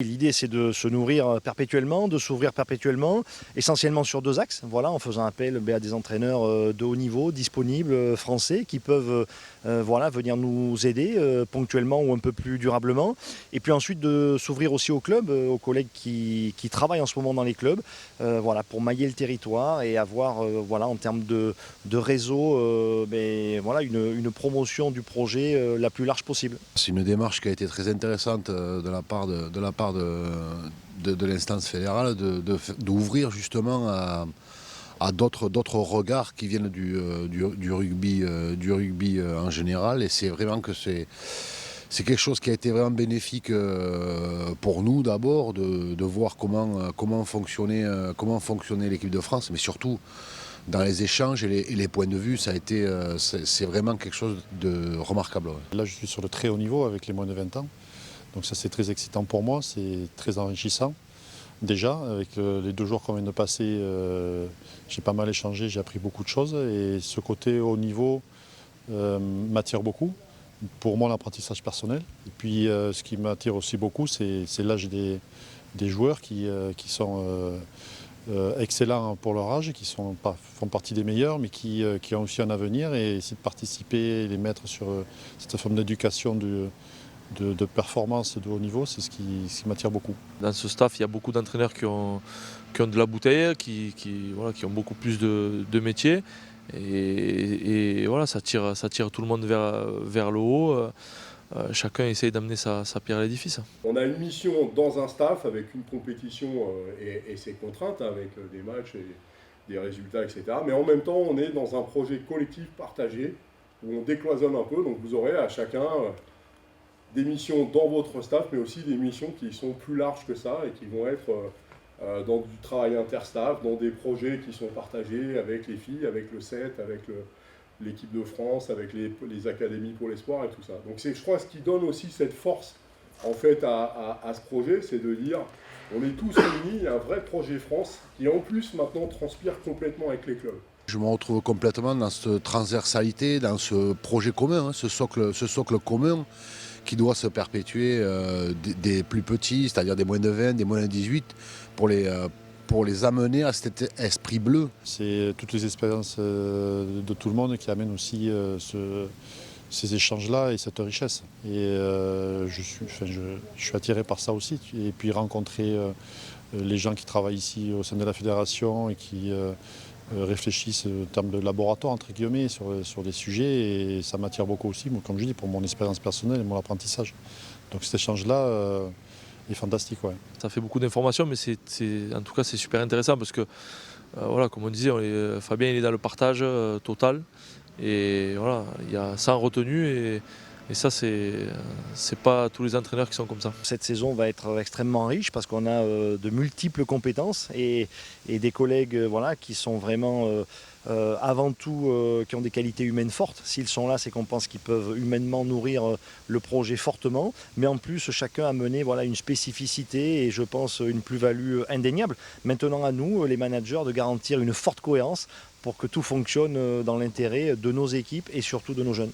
L'idée, c'est de se nourrir perpétuellement, de s'ouvrir perpétuellement, essentiellement sur 2 axes, voilà, en faisant appel à des entraîneurs de haut niveau, disponibles, français, qui peuvent voilà, venir nous aider ponctuellement ou un peu plus durablement. Et puis ensuite de s'ouvrir aussi aux clubs, aux collègues qui travaillent en ce moment dans les clubs, voilà, pour mailler le territoire et avoir voilà, en termes de réseau voilà, une promotion du projet la plus large possible. C'est une démarche qui a été très intéressante de la part de l'instance fédérale d'ouvrir justement à d'autres regards qui viennent du rugby en général. Et c'est vraiment que c'est quelque chose qui a été vraiment bénéfique pour nous d'abord, de voir comment fonctionnait l'équipe de France, mais surtout dans les échanges et les points de vue, c'est vraiment quelque chose de remarquable. Ouais. Là, je suis sur le très haut niveau avec les moins de 20 ans. Donc ça, c'est très excitant pour moi, c'est très enrichissant. Déjà, avec les 2 jours qu'on vient de passer, j'ai pas mal échangé, j'ai appris beaucoup de choses. Et ce côté haut niveau m'attire beaucoup pour mon apprentissage personnel. Et puis, ce qui m'attire aussi beaucoup, c'est l'âge des joueurs qui sont excellents pour leur âge, qui font partie des meilleurs, mais qui ont aussi un avenir, et essayer de participer et les mettre sur cette forme d'éducation de performance de haut niveau, c'est ce qui m'attire beaucoup. Dans ce staff, il y a beaucoup d'entraîneurs qui ont de la bouteille, qui ont beaucoup plus de métiers. Et voilà, ça tire tout le monde vers le haut. Chacun essaye d'amener sa pierre à l'édifice. On a une mission dans un staff avec une compétition et ses contraintes, avec des matchs et des résultats, etc. Mais en même temps, on est dans un projet collectif partagé où on décloisonne un peu. Donc vous aurez à chacun des missions dans votre staff, mais aussi des missions qui sont plus larges que ça et qui vont être dans du travail interstaff, dans des projets qui sont partagés avec les filles, avec le 7, avec l'équipe de France, avec les académies pour l'espoir et tout ça. Donc c'est, je crois, ce qui donne aussi cette force en fait à ce projet, c'est de dire on est tous réunis, il y a un vrai projet France qui en plus maintenant transpire complètement avec les clubs. Je me retrouve complètement dans cette transversalité, dans ce projet commun, hein, ce socle commun qui doit se perpétuer des plus petits, c'est-à-dire des moins de 20, des moins de 18, pour les amener à cet esprit bleu. C'est toutes les expériences de tout le monde qui amènent aussi ces échanges-là et cette richesse. Et je suis attiré par ça aussi. Et puis rencontrer les gens qui travaillent ici au sein de la fédération et qui réfléchissent en termes de laboratoire, entre guillemets, sur des sujets. Et ça m'attire beaucoup aussi, moi, comme je dis, pour mon expérience personnelle et mon apprentissage. Donc cet échange-là est fantastique. Ouais. Ça fait beaucoup d'informations, mais en tout cas c'est super intéressant parce que, voilà, comme on disait, Fabien il est dans le partage total. Et voilà, il y a sans retenue et ça c'est pas tous les entraîneurs qui sont comme ça. Cette saison va être extrêmement riche parce qu'on a de multiples compétences et des collègues voilà, qui sont vraiment avant tout qui ont des qualités humaines fortes. S'ils sont là, c'est qu'on pense qu'ils peuvent humainement nourrir le projet fortement, mais en plus chacun a mené voilà, une spécificité et je pense une plus-value indéniable. Maintenant à nous, les managers, de garantir une forte cohérence pour que tout fonctionne dans l'intérêt de nos équipes et surtout de nos jeunes.